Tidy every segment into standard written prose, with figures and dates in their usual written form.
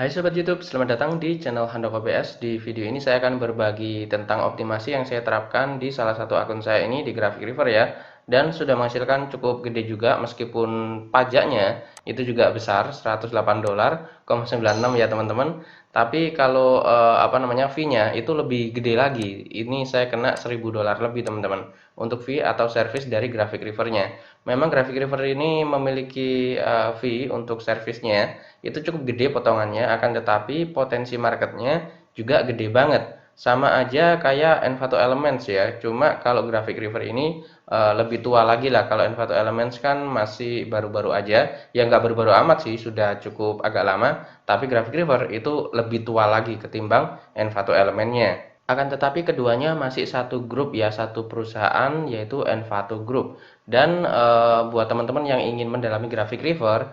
Hai Sobat YouTube, selamat datang di channel Handoko PS. Di video ini saya akan berbagi tentang optimasi yang saya terapkan di salah satu akun saya ini di Graphic River ya. Dan sudah menghasilkan cukup gede juga meskipun pajaknya itu juga besar, $108,96 ya teman-teman. Tapi kalau fee-nya itu lebih gede lagi. Ini saya kena $1.000 lebih teman-teman untuk fee atau service dari Graphic River-nya. Memang Graphic River ini memiliki fee untuk servisnya itu cukup gede potongannya, akan tetapi potensi marketnya juga gede banget. Sama aja kayak Envato Elements ya, cuma kalau Graphic River ini lebih tua lagi lah. Kalau Envato Elements kan masih baru-baru aja, ya nggak baru-baru amat sih, sudah cukup agak lama. Tapi Graphic River itu lebih tua lagi ketimbang Envato Elementnya. Akan tetapi keduanya masih satu grup ya, satu perusahaan yaitu Envato Group. Dan buat teman-teman yang ingin mendalami Graphic River,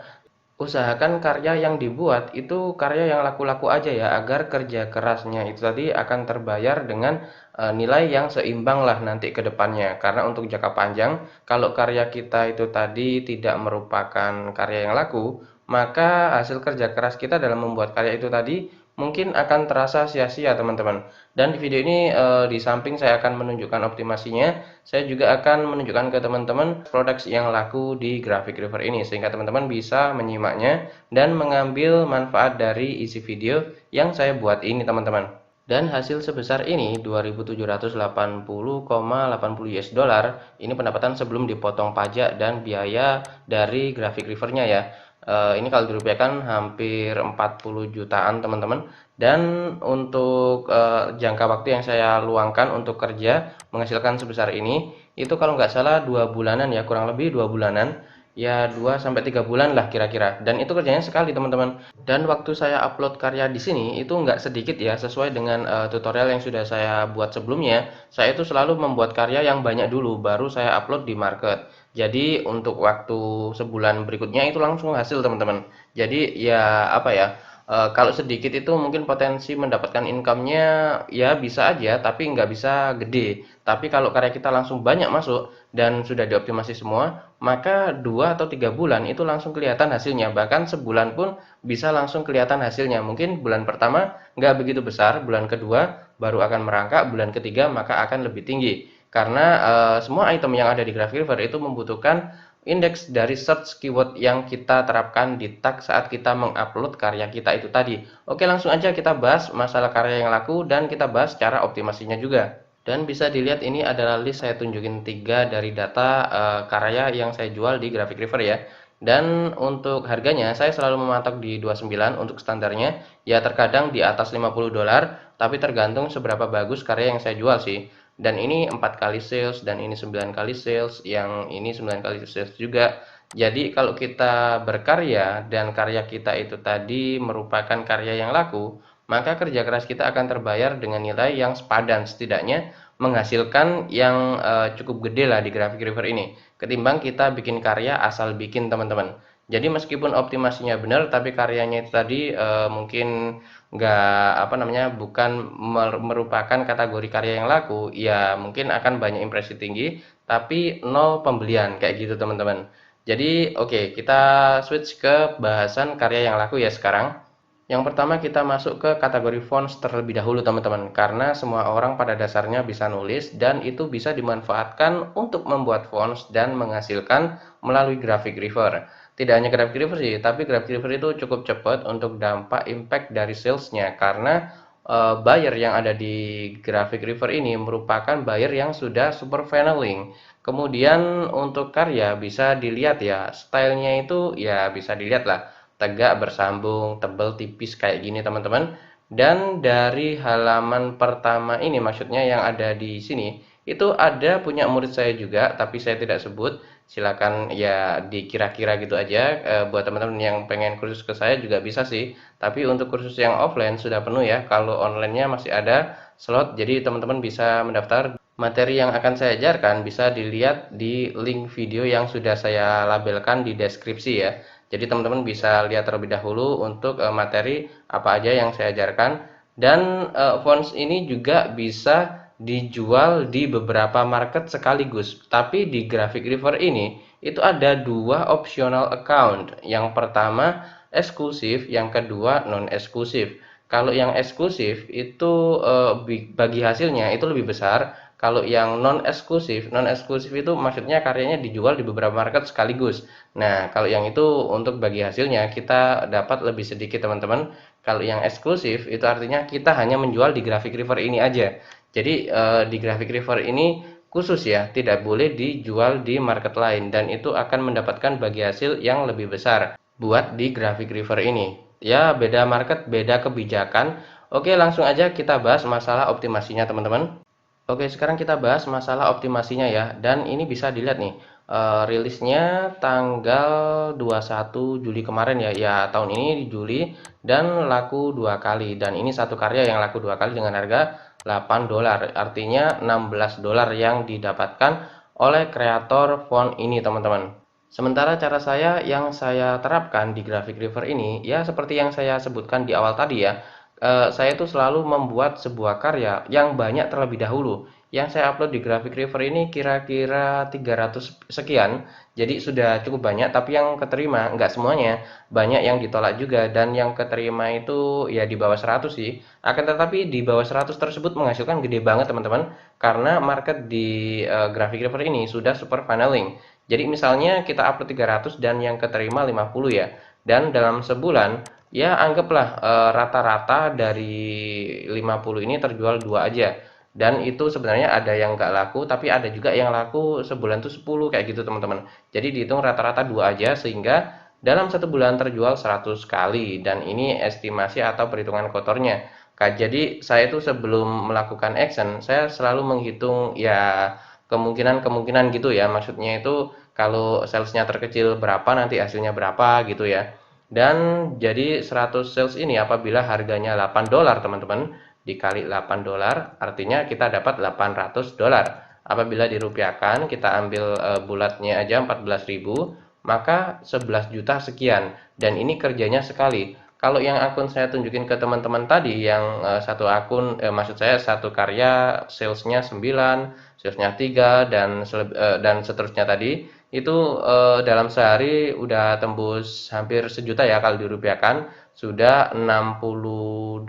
usahakan karya yang dibuat itu karya yang laku-laku aja ya, agar kerja kerasnya itu tadi akan terbayar dengan nilai yang seimbang lah nanti ke depannya. Karena untuk jangka panjang, kalau karya kita itu tadi tidak merupakan karya yang laku, maka hasil kerja keras kita dalam membuat karya itu tadi mungkin akan terasa sia-sia teman-teman. Dan di video ini di samping saya akan menunjukkan optimasinya, saya juga akan menunjukkan ke teman-teman produk yang laku di Graphic River ini, sehingga teman-teman bisa menyimaknya dan mengambil manfaat dari isi video yang saya buat ini teman-teman. Dan hasil sebesar ini 2.780,80 US dollar, ini pendapatan sebelum dipotong pajak dan biaya dari Graphic River-nya ya. Ini kalau dirupiahkan hampir 40 jutaan teman-teman. Dan untuk jangka waktu yang saya luangkan untuk kerja menghasilkan sebesar ini, itu kalau nggak salah 2 bulanan ya, kurang lebih 2 bulanan ya, 2 sampai 3 bulan lah kira-kira. Dan itu kerjanya sekali teman-teman. Dan waktu saya upload karya di sini itu nggak sedikit ya, sesuai dengan tutorial yang sudah saya buat sebelumnya. Saya itu selalu membuat karya yang banyak dulu baru saya upload di market. Jadi untuk waktu sebulan berikutnya itu langsung hasil teman-teman. Jadi ya apa ya, kalau sedikit itu mungkin potensi mendapatkan income-nya ya bisa aja, tapi nggak bisa gede. Tapi kalau karya kita langsung banyak masuk dan sudah dioptimasi semua, maka 2 atau 3 bulan itu langsung kelihatan hasilnya. Bahkan sebulan pun bisa langsung kelihatan hasilnya. Mungkin bulan pertama nggak begitu besar, bulan kedua baru akan merangkak, bulan ketiga maka akan lebih tinggi. Karena semua item yang ada di Graphic River itu membutuhkan indeks dari search keyword yang kita terapkan di tag saat kita mengupload karya kita itu tadi. Oke, langsung aja kita bahas masalah karya yang laku dan kita bahas cara optimasinya juga. Dan bisa dilihat ini adalah list, saya tunjukin 3 dari data karya yang saya jual di Graphic River ya. Dan untuk harganya saya selalu mematok di 29 untuk standarnya. Ya terkadang di atas $50, tapi tergantung seberapa bagus karya yang saya jual sih. Dan ini 4 kali sales, dan ini 9 kali sales, yang ini 9 kali sales juga. Jadi kalau kita berkarya dan karya kita itu tadi merupakan karya yang laku, maka kerja keras kita akan terbayar dengan nilai yang sepadan, setidaknya menghasilkan yang cukup gede lah di Graphic River ini, ketimbang kita bikin karya asal bikin teman-teman. Jadi meskipun optimasinya benar, tapi karyanya itu tadi mungkin nggak bukan merupakan kategori karya yang laku, ya mungkin akan banyak impresi tinggi, tapi nol pembelian kayak gitu teman-teman. Jadi oke, kita switch ke bahasan karya yang laku ya sekarang. Yang pertama kita masuk ke kategori fonts terlebih dahulu teman-teman, karena semua orang pada dasarnya bisa nulis dan itu bisa dimanfaatkan untuk membuat fonts dan menghasilkan melalui Graphic River. Tidak hanya Graphic River sih, tapi Graphic River itu cukup cepat untuk dampak impact dari salesnya, karena buyer yang ada di Graphic River ini merupakan buyer yang sudah super funneling. Kemudian untuk karya bisa dilihat ya, stylenya itu ya bisa dilihat lah, tegak, bersambung, tebal, tipis kayak gini teman-teman. Dan dari halaman pertama ini, maksudnya yang ada di sini, itu ada punya murid saya juga, tapi saya tidak sebut. Silakan ya dikira-kira gitu aja. Buat teman-teman yang pengen kursus ke saya juga bisa sih. Tapi untuk kursus yang offline sudah penuh ya. Kalau online-nya masih ada slot, jadi teman-teman bisa mendaftar. Materi yang akan saya ajarkan bisa dilihat di link video yang sudah saya labelkan di deskripsi ya. Jadi teman-teman bisa lihat terlebih dahulu untuk materi apa aja yang saya ajarkan. Dan fonts ini juga bisa dijual di beberapa market sekaligus. Tapi di Graphic River ini itu ada 2 optional account. Yang pertama eksklusif, yang kedua non eksklusif. Kalau yang eksklusif itu bagi hasilnya itu lebih besar. Kalau yang non eksklusif itu maksudnya karyanya dijual di beberapa market sekaligus. Nah, kalau yang itu untuk bagi hasilnya kita dapat lebih sedikit teman-teman. Kalau yang eksklusif itu artinya kita hanya menjual di Graphic River ini aja. Jadi di Graphic River ini khusus ya, tidak boleh dijual di market lain dan itu akan mendapatkan bagi hasil yang lebih besar buat di Graphic River ini. Ya, beda market, beda kebijakan. Oke, langsung aja kita bahas masalah optimasinya teman-teman. Oke, sekarang kita bahas masalah optimasinya ya. Dan ini bisa dilihat nih, rilisnya tanggal 21 Juli kemarin ya. Ya, tahun ini di Juli dan laku 2 kali. Dan ini satu karya yang laku 2 kali dengan harga $8. Artinya $16 yang didapatkan oleh kreator font ini, teman-teman. Sementara cara saya yang saya terapkan di Graphic River ini, ya seperti yang saya sebutkan di awal tadi ya, saya itu selalu membuat sebuah karya yang banyak terlebih dahulu. Yang saya upload di Graphic River ini kira-kira 300 sekian, jadi sudah cukup banyak, tapi yang keterima nggak semuanya, banyak yang ditolak juga, dan yang keterima itu ya di bawah 100 sih. Akan tetapi di bawah 100 tersebut menghasilkan gede banget teman-teman, karena market di Graphic River ini sudah super funneling. Jadi misalnya kita upload 300 dan yang keterima 50 ya, dan dalam sebulan ya anggaplah rata-rata dari 50 ini terjual 2 aja. Dan itu sebenarnya ada yang nggak laku, tapi ada juga yang laku sebulan tuh 10 kayak gitu teman-teman. Jadi dihitung rata-rata 2 aja sehingga dalam satu bulan terjual 100 kali. Dan ini estimasi atau perhitungan kotornya. Jadi saya itu sebelum melakukan action, saya selalu menghitung ya kemungkinan-kemungkinan gitu ya. Maksudnya itu kalau salesnya terkecil berapa nanti hasilnya berapa gitu ya. Dan jadi 100 sales ini apabila harganya $8 teman-teman, dikali $8 artinya kita dapat $800. Apabila dirupiahkan kita ambil bulatnya aja 14.000, maka 11 juta sekian. Dan ini kerjanya sekali. Kalau yang akun saya tunjukin ke teman-teman tadi yang satu akun maksud saya satu karya salesnya 9, salesnya 3 dan seterusnya tadi itu dalam sehari udah tembus hampir sejuta ya kalau dirupiahkan, sudah $60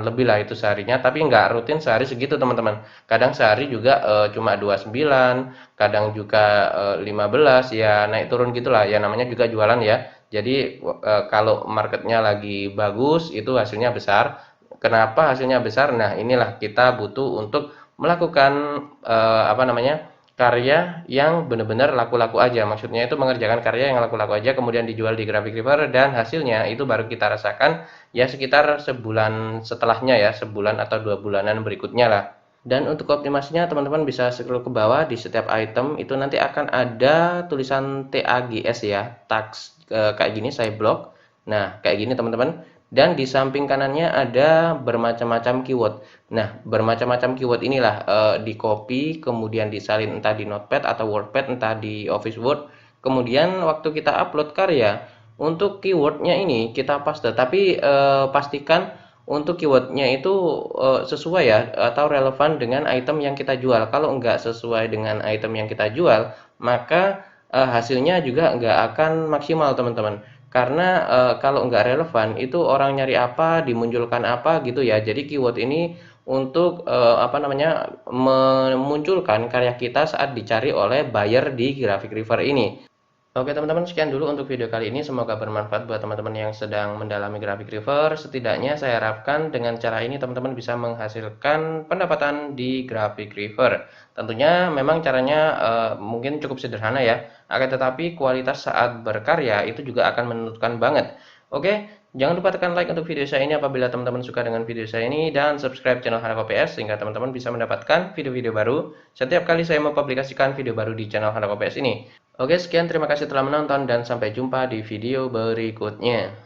lebih lah itu seharinya, tapi nggak rutin sehari segitu teman-teman. Kadang sehari juga cuma 29, kadang juga 15 ya naik turun gitulah ya, namanya juga jualan ya. Jadi kalau marketnya lagi bagus itu hasilnya besar. Kenapa hasilnya besar? Nah, inilah kita butuh untuk melakukan apa namanya, karya yang benar-benar laku-laku aja. Maksudnya itu mengerjakan karya yang laku-laku aja kemudian dijual di Graphic River dan hasilnya itu baru kita rasakan ya sekitar sebulan setelahnya ya, sebulan atau 2 bulanan berikutnya lah. Dan untuk optimasinya teman-teman bisa scroll ke bawah, di setiap item itu nanti akan ada tulisan TAGS ya, tags kayak gini, saya blok. Nah, kayak gini teman-teman. Dan di samping kanannya ada bermacam-macam keyword. Nah, bermacam-macam keyword inilah di copy, kemudian disalin entah di Notepad atau WordPad, entah di Office Word. Kemudian waktu kita upload karya, untuk keywordnya ini kita paste, tapi pastikan untuk keywordnya itu sesuai ya atau relevan dengan item yang kita jual. Kalau enggak sesuai dengan item yang kita jual, maka hasilnya juga enggak akan maksimal teman-teman. Karena kalau enggak relevan itu orang nyari apa, dimunculkan apa gitu ya. Jadi keyword ini untuk apa namanya, memunculkan karya kita saat dicari oleh buyer di Graphic River ini. Oke teman-teman, sekian dulu untuk video kali ini. Semoga bermanfaat buat teman-teman yang sedang mendalami Graphic River. Setidaknya saya harapkan dengan cara ini teman-teman bisa menghasilkan pendapatan di Graphic River. Tentunya memang caranya mungkin cukup sederhana ya. Akan tetapi kualitas saat berkarya itu juga akan menentukan banget. Oke, jangan lupa tekan like untuk video saya ini apabila teman-teman suka dengan video saya ini. Dan subscribe channel Handoko PS sehingga teman-teman bisa mendapatkan video-video baru setiap kali saya mempublikasikan video baru di channel Handoko PS ini. Oke, sekian, terima kasih telah menonton dan sampai jumpa di video berikutnya.